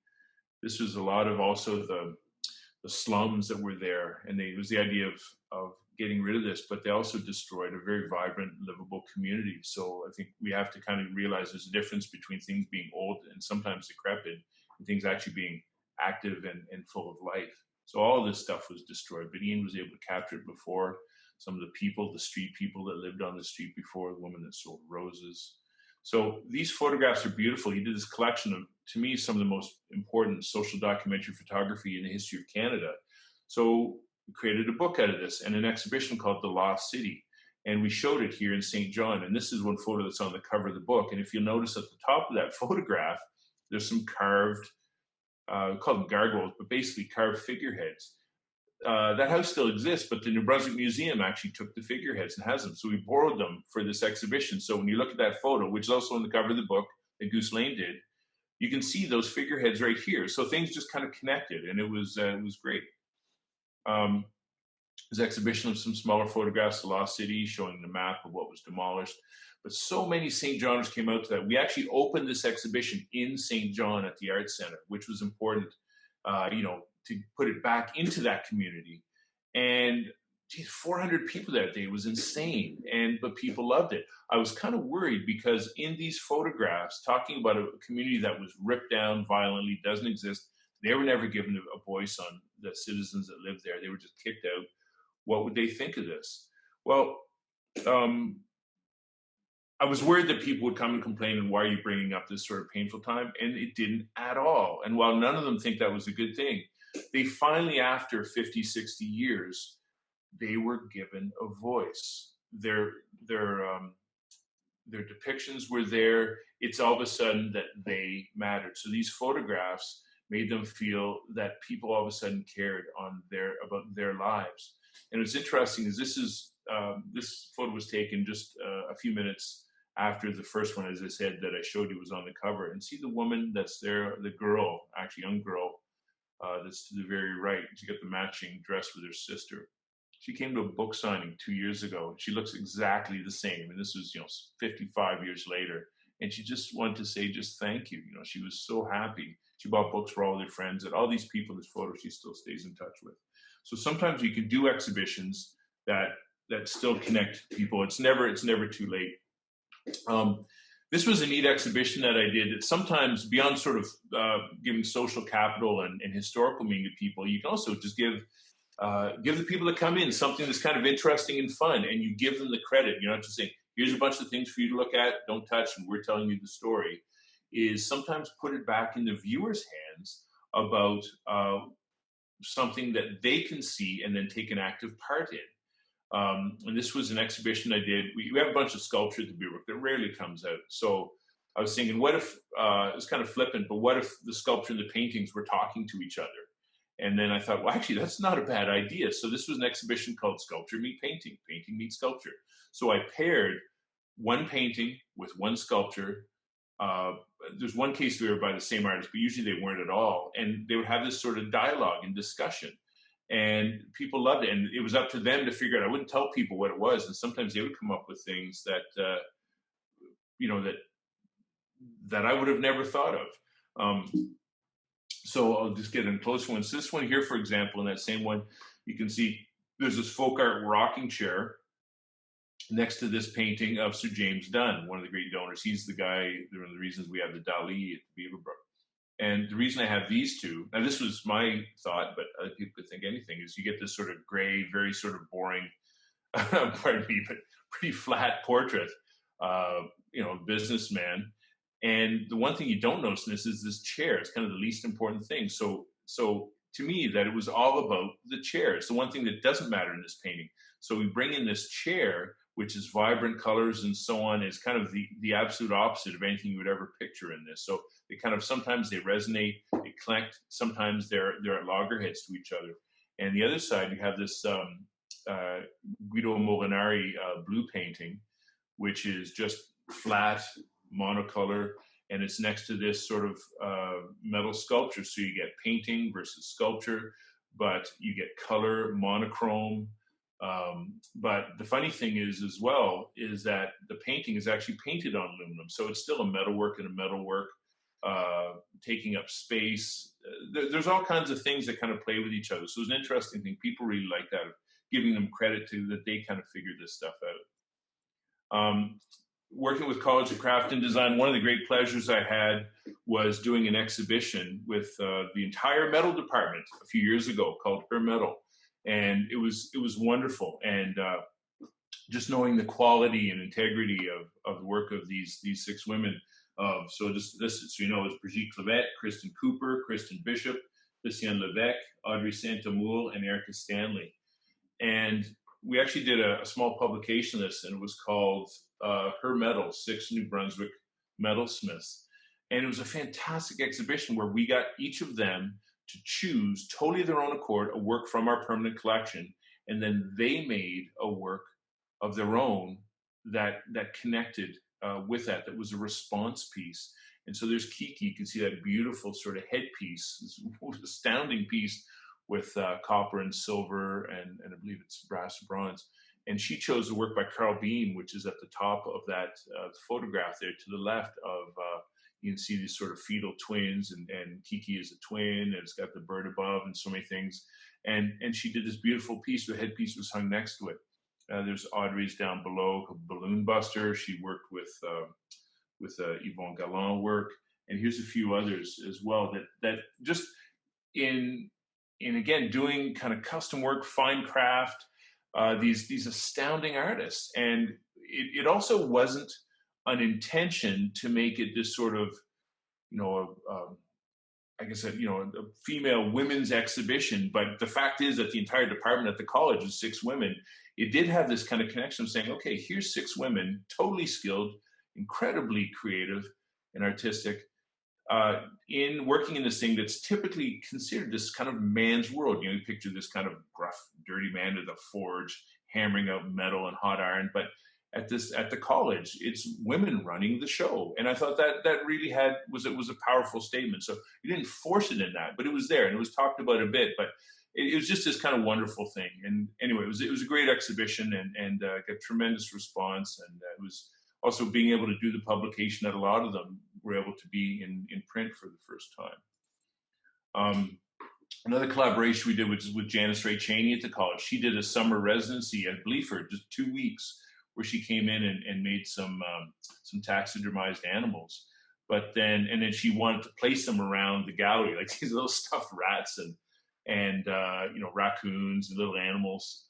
This was a lot of also the slums that were there, and it was the idea of getting rid of this, but they also destroyed a very vibrant, livable community. So I think we have to kind of realize there's a difference between things being old and sometimes decrepit, and things actually being active and full of life. So all of this stuff was destroyed, but Ian was able to capture it before. Some of the people, the street people that lived on the street before, the woman that sold roses. So these photographs are beautiful. He did this collection of, to me, some of the most important social documentary photography in the history of Canada. So we created a book out of this and an exhibition called The Lost City. And we showed it here in St. John. And this is one photo that's on the cover of the book. And if you'll notice at the top of that photograph, there's some carved, call them gargoyles, but basically carved figureheads. That house still exists, but the New Brunswick Museum actually took the figureheads and has them. So we borrowed them for this exhibition. So when you look at that photo, which is also on the cover of the book that Goose Lane did, you can see those figureheads right here. So things just kind of connected, and it was great. There's an exhibition of some smaller photographs of Lost City showing the map of what was demolished. But so many St. Johners came out to that. We actually opened this exhibition in St. John at the Art Center, which was important, to put it back into that community. And 400 people that day was insane. But people loved it. I was kind of worried because in these photographs, talking about a community that was ripped down violently, doesn't exist, they were never given a voice on the citizens that lived there. They were just kicked out. What would they think of this? Well, I was worried that people would come and complain, and why are you bringing up this sort of painful time? And it didn't at all. And while none of them think that was a good thing, they finally, after 50, 60 years, they were given a voice. Their depictions were there. It's all of a sudden that they mattered. So these photographs made them feel that people all of a sudden cared about their lives. And what's interesting is this photo was taken just a few minutes after the first one, as I said, that I showed you was on the cover. And see the woman that's there, the girl, actually young girl, that's to the very right. She got the matching dress with her sister. She came to a book signing 2 years ago. She looks exactly the same. And this was, 55 years later. And she just wanted to say, just thank you. She was so happy. She bought books for all their friends, and all these people, this photo, she still stays in touch with. So sometimes you can do exhibitions that still connect people. It's never too late. This was a neat exhibition that I did. It's sometimes beyond sort of giving social capital and historical meaning to people, you can also just give the people that come in something that's kind of interesting and fun, and you give them the credit. You're not just saying, here's a bunch of things for you to look at, don't touch, and we're telling you the story. Is sometimes put it back in the viewer's hands about something that they can see and then take an active part in. And this was an exhibition I did. We have a bunch of sculpture at the Beaverbrook that rarely comes out. So I was thinking, what if, it's kind of flippant, but what if the sculpture and the paintings were talking to each other? And then I thought, well, actually, that's not a bad idea. So this was an exhibition called Sculpture Meet Painting, Painting Meet Sculpture. So I paired one painting with one sculpture. There's one case they were by the same artist, but usually they weren't at all. And they would have this sort of dialogue and discussion. And people loved it. And it was up to them to figure out. I wouldn't tell people what it was. And sometimes they would come up with things that, that I would have never thought of. So I'll just get in close ones. This one here, for example, in that same one, you can see there's this folk art rocking chair next to this painting of Sir James Dunn, one of the great donors. He's the guy, one of the reasons we have the Daigle at the Beaverbrook. And the reason I have these two, now this was my thought, but other people could think anything, is you get this sort of gray, very sort of boring, pardon me, but pretty flat portrait, businessman. And the one thing you don't notice in this is this chair. It's kind of the least important thing. So to me, that it was all about the chair. It's the one thing that doesn't matter in this painting. So we bring in this chair, which is vibrant colors and so on. It's kind of the absolute opposite of anything you would ever picture in this. So they kind of, sometimes they resonate, they connect, sometimes they're at loggerheads to each other. And the other side, you have this Guido Molinari blue painting, which is just flat, monocolor, and it's next to this sort of metal sculpture. So you get painting versus sculpture, but you get color, monochrome, But the funny thing is, as well, is that the painting is actually painted on aluminum. So it's still a metalwork and a metalwork, taking up space. There's all kinds of things that kind of play with each other. So it's an interesting thing. People really like that, giving them credit to that they kind of figured this stuff out. Working with College of Craft and Design, one of the great pleasures I had was doing an exhibition with the entire metal department a few years ago called Her Metal. And it was wonderful. And just knowing the quality and integrity of the work of these 6 women. So just this, so you know, it's Brigitte Clavette, Kristen Cooper, Kristen Bishop, Lucienne Levesque, Audrey Saint-Amour, and Erica Stanley. And we actually did a small publication of this, and it was called Her Metal, 6 New Brunswick Metalsmiths. And it was a fantastic exhibition where we got each of them to choose, totally their own accord, a work from our permanent collection, and then they made a work of their own that connected with that was a response piece. And so there's Kiki, you can see that beautiful sort of headpiece, this astounding piece with copper and silver, and I believe it's brass and bronze. And she chose the work by Carl Bean, which is at the top of that photograph there to the left of, you can see these sort of fetal twins, and Kiki is a twin, and it's got the bird above and so many things. And she did this beautiful piece, the headpiece was hung next to it. There's Audrey's down below, Balloon Buster. She worked with Yvonne Galland work. And here's a few others as well that just in again, doing kind of custom work, fine craft, these astounding artists. And it also wasn't an intention to make it this sort of, like I said, a female women's exhibition. But the fact is that the entire department at the college is 6 women. It did have this kind of connection of saying, okay, here's 6 women, totally skilled, incredibly creative and artistic, in working in this thing that's typically considered this kind of man's world. You picture this kind of gruff, dirty man at the forge, hammering out metal and hot iron. But at the college, it's women running the show. And I thought that really was a powerful statement. So you didn't force it in that, but it was there and it was talked about a bit. But it was just this kind of wonderful thing. And anyway, it was a great exhibition and got tremendous response. And it was also being able to do the publication that a lot of them were able to be in print for the first time. Another collaboration we did was with Janice Ray Cheney at the college. She did a summer residency, I believe, for just 2 weeks, where she came in and made some taxidermized animals. But then she wanted to place them around the gallery, like these little stuffed rats and raccoons and little animals.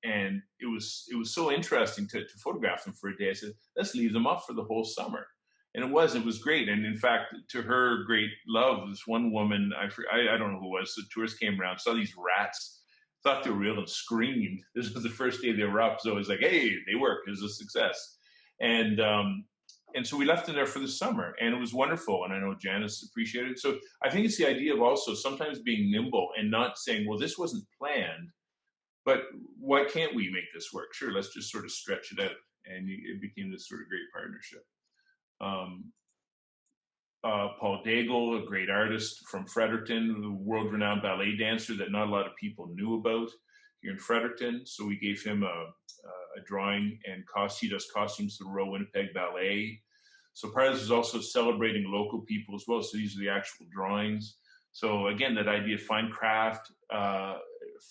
And it was so interesting to photograph them for a day. I said, let's leave them up for the whole summer. And it was great. And in fact, to her great love, this one woman, I don't know who it was, the tourists came around, saw these rats, thought they were real and screamed. This was the first day they were up. So it was like, hey, they work, it was a success. And so we left them there for the summer, and it was wonderful. And I know Janice appreciated it. So I think it's the idea of also sometimes being nimble and not saying, well, this wasn't planned, but why can't we make this work? Sure, let's just sort of stretch it out. And it became this sort of great partnership. Paul Daigle, a great artist from Fredericton, the world-renowned ballet dancer that not a lot of people knew about here in Fredericton. So we gave him a drawing and he does costumes to the Royal Winnipeg Ballet. So part of this is also celebrating local people as well. So these are the actual drawings. So again, that idea of fine craft,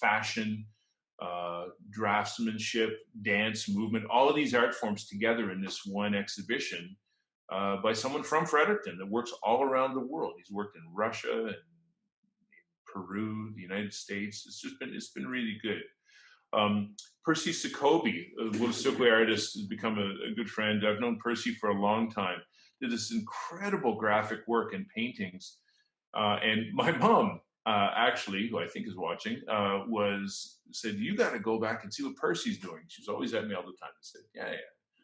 fashion, draftsmanship, dance, movement, all of these art forms together in this one exhibition by someone from Fredericton that works all around the world. He's worked in Russia and Peru, the United States. It's been really good. Percy Sakobe, a Wetaskiwin artist, has become a good friend. I've known Percy for a long time. Did this incredible graphic work and paintings. And my mom, actually, who I think is watching, said, you got to go back and see what Percy's doing. She's always at me all the time. I said, yeah.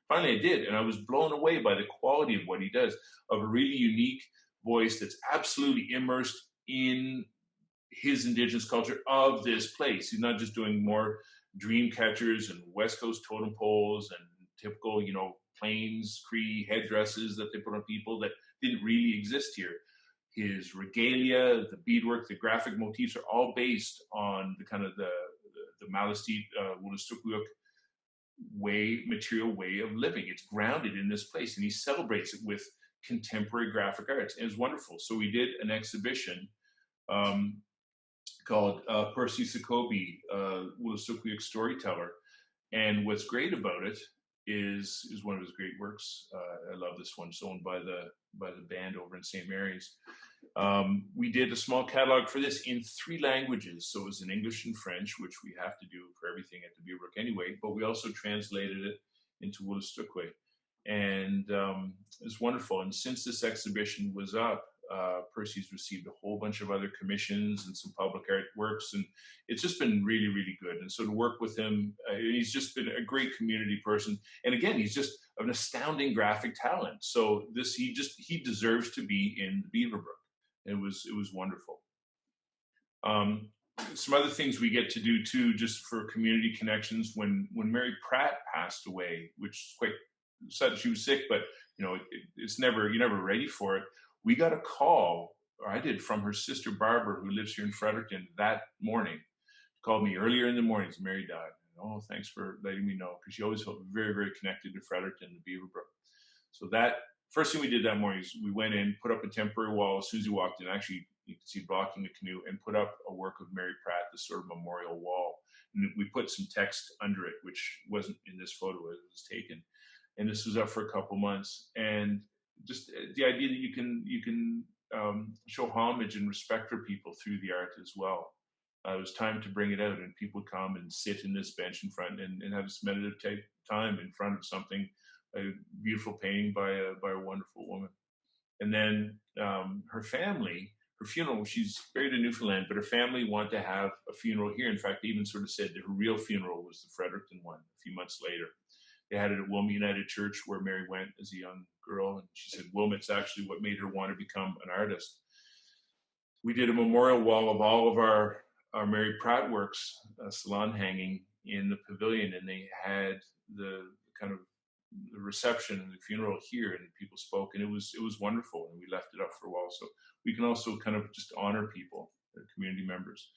Finally, I did, and I was blown away by the quality of what he does, of a really unique voice that's absolutely immersed in his Indigenous culture of this place. He's not just doing more dream catchers and West Coast totem poles and typical, Plains Cree headdresses that they put on people that didn't really exist here. His regalia, the beadwork, the graphic motifs are all based on the kind of the Malistite Wolastoqiyik material way of living. It's grounded in this place, and he celebrates it with contemporary graphic arts, and it's wonderful. So we did an exhibition called Percy Sakobe, Wolastoqiyik Storyteller, and what's great about it is one of his great works. I love this one. It's owned by the band over in St. Mary's. We did a small catalog for this in 3 languages. So it was in English and French, which we have to do for everything at the Beaverbrook anyway, but we also translated it into Wolastoqiyik. And it's wonderful. And since this exhibition was up, Percy's received a whole bunch of other commissions and some public art works, and it's just been really, really good. And so to work with him, he's just been a great community person. And again, he's just an astounding graphic talent. So he deserves to be in the Beaverbrook. It was wonderful. Some other things we get to do too, just for community connections. When Mary Pratt passed away, which is quite sad, she was sick, but you're never ready for it. We got a call, or I did, from her sister Barbara, who lives here in Fredericton, that morning. She called me earlier in the morning. Mary died. Oh, thanks for letting me know, because she always felt very, very connected to Fredericton and Beaverbrook. So that first thing we did that morning is we went in, put up a temporary wall as soon as you walked in. Actually, you could see blocking the canoe, and put up a work of Mary Pratt, this sort of memorial wall. And we put some text under it, which wasn't in this photo as it was taken. And this was up for a couple months. And just the idea that you can show homage and respect for people through the art as well. It was time to bring it out, and people would come and sit in this bench in front and have this meditative time in front of something, a beautiful painting by a wonderful woman. And then her family, her funeral, she's buried in Newfoundland, but her family wanted to have a funeral here. In fact, they even sort of said that her real funeral was the Fredericton one a few months later. They had it at Wilmot United Church, where Mary went as a young girl. And she said Wilmot's actually what made her want to become an artist. We did a memorial wall of all of our Mary Pratt works, salon hanging in the pavilion. And they had the kind of the reception and the funeral here, and people spoke, and it was wonderful. And we left it up for a while. So we can also kind of just honor people, their community members.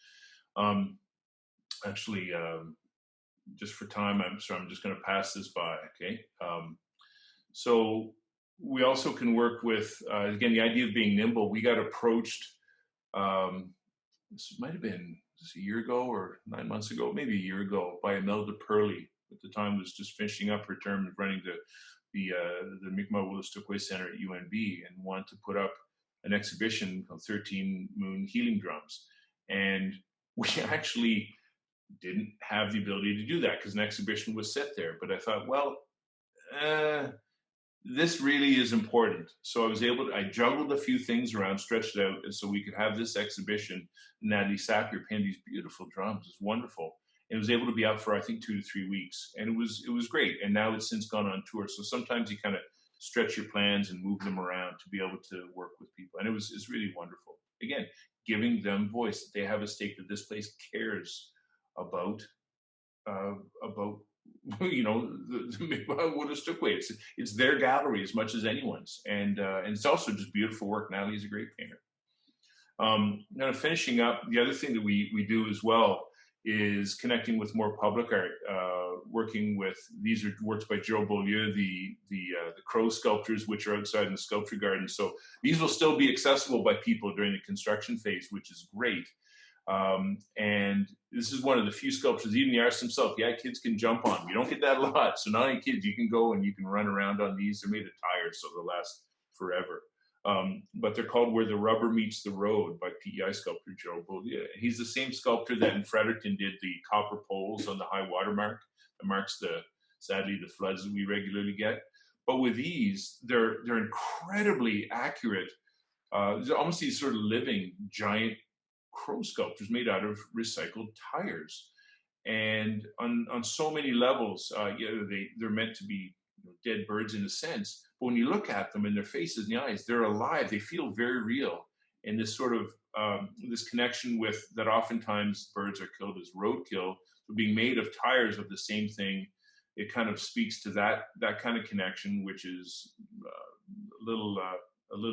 Just for time, I'm just going to pass this by, okay? So we also can work with, again, the idea of being nimble. We got approached, this might have been a year ago or 9 months ago, maybe a year ago, by Imelda Purley. At the time was just finishing up her term of running the Mi'kmaq Wolastoqiyik Center at UNB, and wanted to put up an exhibition called 13 Moon Healing Drums. And we actually didn't have the ability to do that because an exhibition was set there. But I thought, well, this really is important. So I juggled a few things around, stretched it out, and so we could have this exhibition. Natalie Sapir penned these beautiful drums. It's wonderful. And it was able to be out for, I think, 2 to 3 weeks. And it was great. And now it's since gone on tour. So sometimes you kind of stretch your plans and move them around to be able to work with people. And it's really wonderful. Again, giving them voice, that they have a stake, that this place cares about the Wolastoqiyik. It's their gallery as much as anyone's, and it's also just beautiful work. Natalie's a great painter. Kind of finishing up, the other thing that we do as well is connecting with more public art. Working with, these are works by Joe Beaulieu, the crow sculptures, which are outside in the sculpture garden. So these will still be accessible by people during the construction phase, which is great. And this is one of the few sculptures, even the artists themselves, kids can jump on. You don't get that a lot. So not only kids, you can go and you can run around on these. They're made of tires, so they'll last forever. But they're called Where the Rubber Meets the Road by PEI sculptor Joe Beaulieu. He's the same sculptor that in Fredericton did the copper poles on the high water mark that marks sadly the floods that we regularly get. But with these, they're incredibly accurate. There's almost these sort of living giant crow sculptures made out of recycled tires, and on so many levels, they're meant to be dead birds in a sense, but when you look at them in their faces and the eyes, they're alive. They feel very real, and this sort of this connection with that oftentimes birds are killed as roadkill, but being made of tires of the same thing, it kind of speaks to that kind of connection, which is a little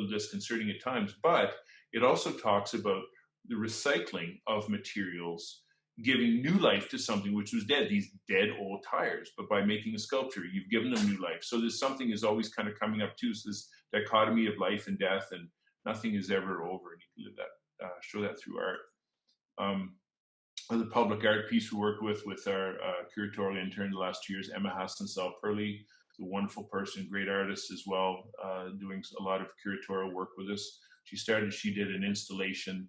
disconcerting at times, but it also talks about the recycling of materials giving new life to something which was dead, these dead old tires. But by making a sculpture, you've given them new life. So there's something is always kind of coming up too. So this dichotomy of life and death, and nothing is ever over. And you can live that, show that through art. The public art piece we worked with our curatorial intern the last 2 years, Emma Hassan-Sal-Purley, a wonderful person, great artist as well, doing a lot of curatorial work with us. She did an installation,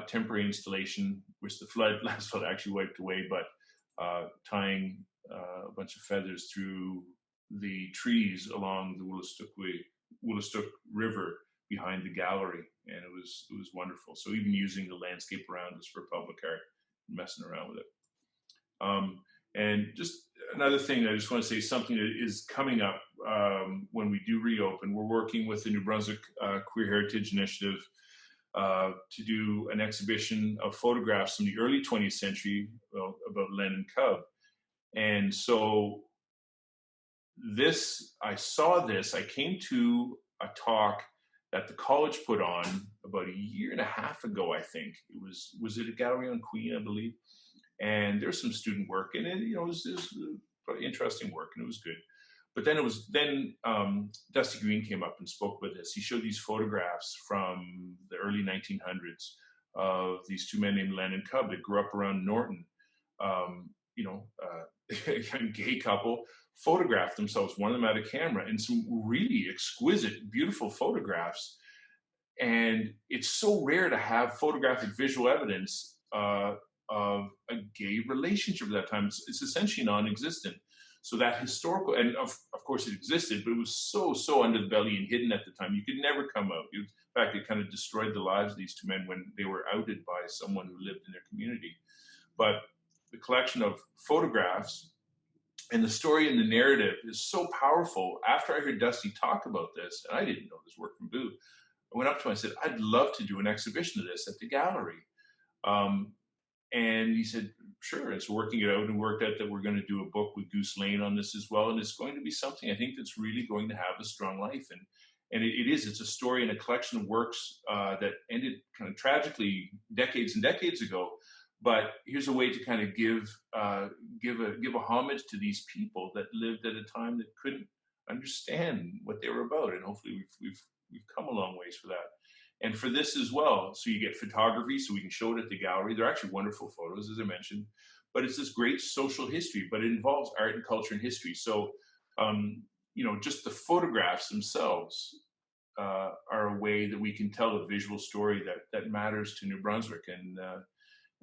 temporary installation, which the last flood actually wiped away, but tying a bunch of feathers through the trees along the Wolastoq River behind the gallery, and it was wonderful. So even using the landscape around us for public art, messing around with it. And just another thing, I just want to say something that is coming up when we do reopen. We're working with the New Brunswick Queer Heritage Initiative to do an exhibition of photographs from the early 20th century about Lenn Cub. And so I came to a talk that the college put on about a year and a half ago, I think. Was it a gallery on Queen, I believe? And there's some student work, and it was pretty interesting work, and it was good. But then Dusty Green came up and spoke with us. He showed these photographs from the early 1900s of these two men named Lenn and Cub that grew up around Norton. A gay couple photographed themselves, one of them had a camera, and some really exquisite, beautiful photographs. And it's so rare to have photographic visual evidence of a gay relationship at that time. It's essentially non-existent. So that historical, and of course it existed, but it was so under the belly and hidden at the time. You could never come out. In fact, it kind of destroyed the lives of these two men when they were outed by someone who lived in their community. But the collection of photographs and the story and the narrative is so powerful. After I heard Dusty talk about this, and I didn't know this work from Boo, I went up to him and I said, I'd love to do an exhibition of this at the gallery. And he said, sure. And so working it out, and worked out that we're going to do a book with Goose Lane on this as well. And it's going to be something I think that's really going to have a strong life. And it's a story and a collection of works that ended kind of tragically decades and decades ago. But here's a way to kind of give a homage to these people that lived at a time that couldn't understand what they were about. And hopefully we've come a long ways for that. And for this as well, so you get photography, so we can show it at the gallery. They're actually wonderful photos, as I mentioned, but it's this great social history, but it involves art and culture and history. So, just the photographs themselves are a way that we can tell a visual story that matters to New Brunswick, and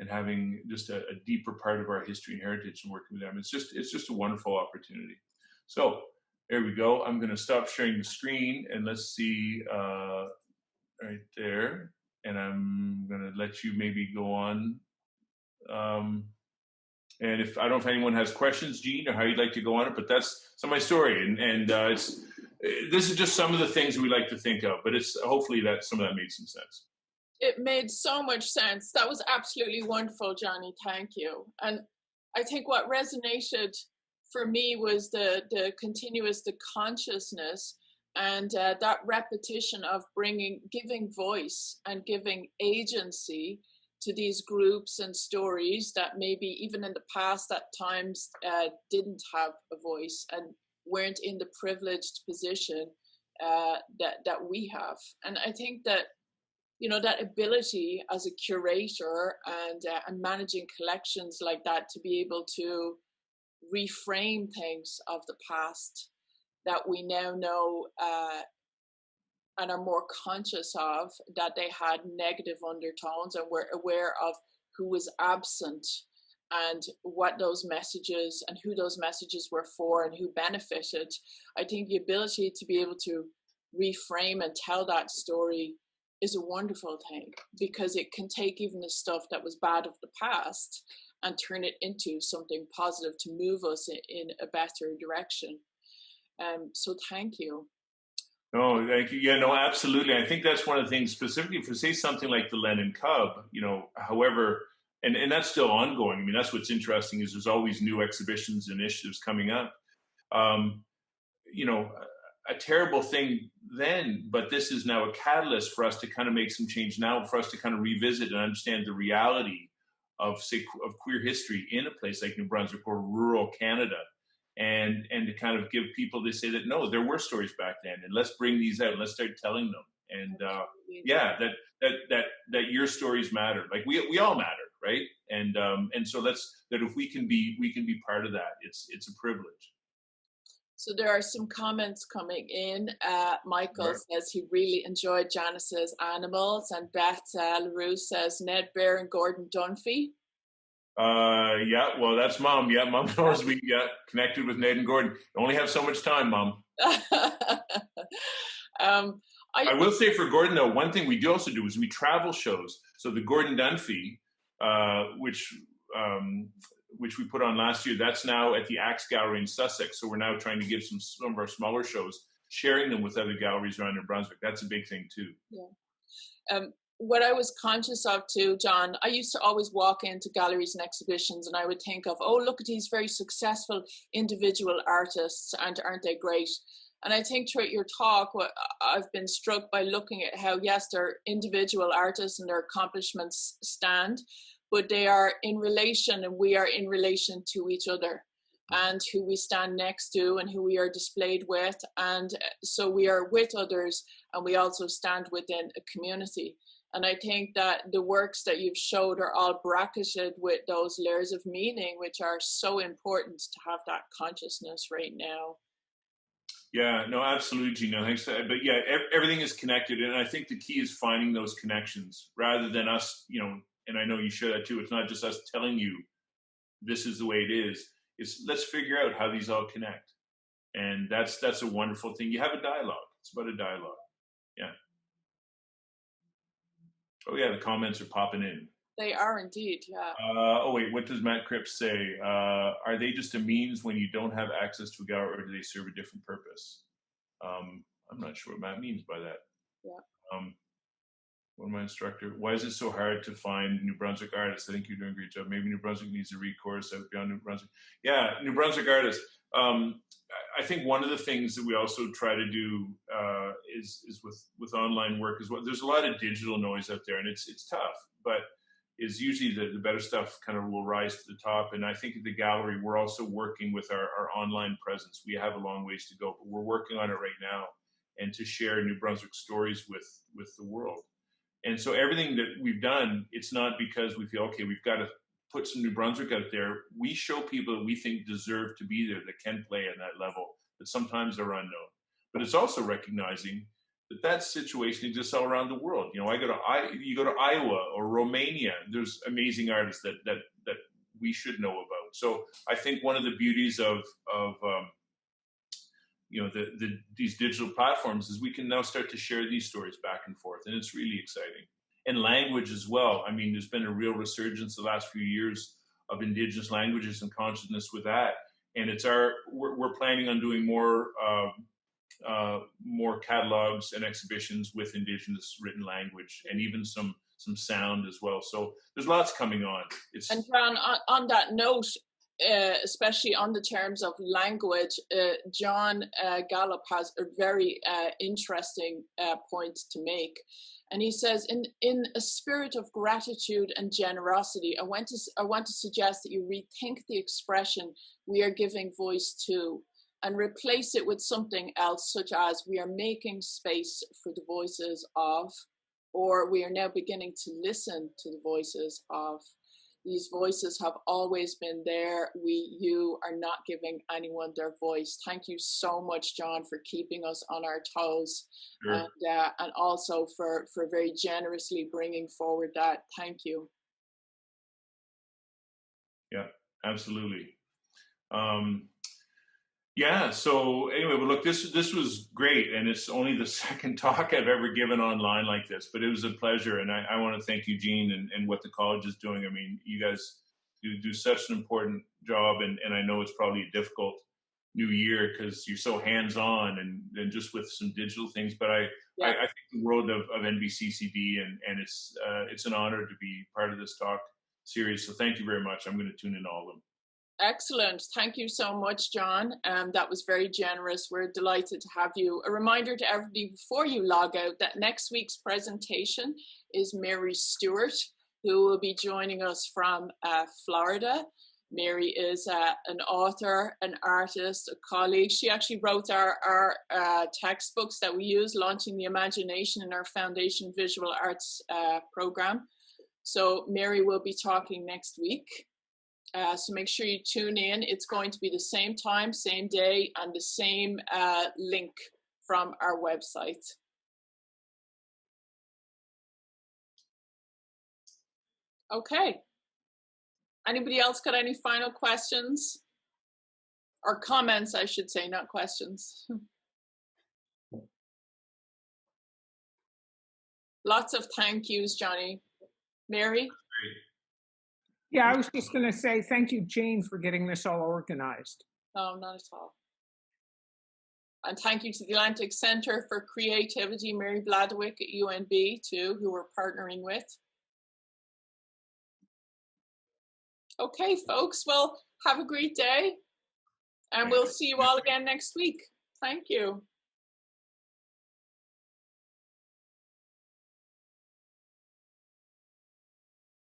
having just a deeper part of our history and heritage and working with them. It's just a wonderful opportunity. So there we go. I'm going to stop sharing the screen, and let's see. Right there, and I'm gonna let you maybe go on. And if I don't know if anyone has questions, Jean, or how you'd like to go on it, but that's my story, and this is just some of the things we like to think of, but it's hopefully that some of that made some sense. It made so much sense. That was absolutely wonderful, Johnny. Thank you. And I think what resonated for me was the consciousness. And that repetition of giving voice and giving agency to these groups and stories that maybe even in the past at times didn't have a voice and weren't in the privileged position that we have. And I think that, that ability as a curator and managing collections like that to be able to reframe things of the past that we now know and are more conscious of, that they had negative undertones, and we're aware of who was absent and what those messages and who those messages were for and who benefited. I think the ability to be able to reframe and tell that story is a wonderful thing, because it can take even the stuff that was bad of the past and turn it into something positive to move us in a better direction. So thank you. Oh, thank you. Yeah, no, absolutely. I think that's one of the things, specifically for say something like the Lenn Cub, however, and that's still ongoing. I mean, that's what's interesting is there's always new exhibitions, initiatives coming up. A terrible thing then, but this is now a catalyst for us to kind of make some change now, for us to kind of revisit and understand the reality say, of queer history in a place like New Brunswick or rural Canada, and to kind of give people to say that no, there were stories back then, and let's bring these out, let's start telling them, and that your stories matter, like we all matter, right? And so that if we can be part of that, it's a privilege. So there are some comments coming in. Michael says he really enjoyed Janice's animals, and Beth Leroux says Ned Bear and Gordon Dunphy. Yeah, well, that's Mom. Yeah, Mom knows we connected with Ned and Gordon. You only have so much time, Mom. I will say for Gordon, though, one thing we do also do is we travel shows. So the Gordon Dunphy, which we put on last year, that's now at the Axe Gallery in Sussex. So we're now trying to give some of our smaller shows, sharing them with other galleries around New Brunswick. That's a big thing too. Yeah. What I was conscious of too, John, I used to always walk into galleries and exhibitions and I would think of, oh, look at these very successful individual artists, and aren't they great? And I think throughout your talk, I've been struck by looking at how, yes, they're individual artists and their accomplishments stand, but they are in relation, and we are in relation to each other, and who we stand next to and who we are displayed with. And so we are with others, and we also stand within a community. And I think that the works that you've showed are all bracketed with those layers of meaning, which are so important to have that consciousness right now. Yeah, no, absolutely, Gina. Thanks. But yeah, everything is connected. And I think the key is finding those connections rather than us, and I know you share that too. It's not just us telling you this is the way it is. It's let's figure out how these all connect. And that's a wonderful thing. You have a dialogue. It's about a dialogue. Yeah. Oh yeah, the comments are popping in. They are indeed, yeah. Oh wait, what does Matt Cripps say? Are they just a means when you don't have access to a gallery, or do they serve a different purpose? I'm not sure what Matt means by that. Yeah. One of my instructor, why is it so hard to find New Brunswick artists? I think you're doing a great job. Maybe New Brunswick needs a recourse out beyond New Brunswick. Yeah, New Brunswick artists. I think one of the things that we also try to do is with online work is there's a lot of digital noise out there, and it's tough, but is usually the better stuff kind of will rise to the top. And I think at the gallery, we're also working with our online presence. We have a long ways to go, but we're working on it right now, and to share New Brunswick stories with the world. And so everything that we've done, it's not because we feel, okay, we've got to put some New Brunswick out there. We show people that we think deserve to be there, that can play at that level, that sometimes are unknown. But it's also recognizing that situation exists all around the world. You go to Iowa or Romania, there's amazing artists that we should know about. So I think one of the beauties of these digital platforms is we can now start to share these stories back and forth, and it's really exciting. And language as well. I mean, there's been a real resurgence the last few years of Indigenous languages and consciousness with that. And we're planning on doing more catalogs and exhibitions with Indigenous written language, and even some sound as well. So there's lots coming on. And John, on that note, especially on the terms of language, John Gallup has a very interesting point to make. And he says, in a spirit of gratitude and generosity, I want to suggest that you rethink the expression we are giving voice to, and replace it with something else, such as we are making space for the voices of, or we are now beginning to listen to the voices of. These voices have always been there. You are not giving anyone their voice. Thank you so much, John, for keeping us on our toes. Sure. And also for very generously bringing forward that. Thank you. Yeah, absolutely. Yeah, so anyway, well, look, this was great, and it's only the second talk I've ever given online like this, but it was a pleasure, and I want to thank Eugene and what the college is doing. I mean, you guys do such an important job, and I know it's probably a difficult new year because you're so hands-on and just with some digital things, but I think the world of NBCCD, and it's an honor to be part of this talk series, so thank you very much. I'm going to tune in all of them. Excellent. Thank you so much, John. That was very generous. We're delighted to have you. A reminder to everybody before you log out that next week's presentation is Mary Stewart, who will be joining us from Florida. Mary is an author, an artist, a colleague. She actually wrote our textbooks that we use, Launching the Imagination, in our Foundation Visual Arts program. So Mary will be talking next week. So make sure you tune in. It's going to be the same time, same day, and the same link from our website. Okay. Anybody else got any final questions? Or comments, I should say, not questions. Lots of thank yous, Johnny. Mary? Yeah, I was just going to say thank you, Jane, for getting this all organized. No, not at all. And thank you to the Atlantic Center for Creativity, Mary Bladwick at UNB, too, who we're partnering with. Okay, folks, well, have a great day. And we'll see you all again next week. Thank you.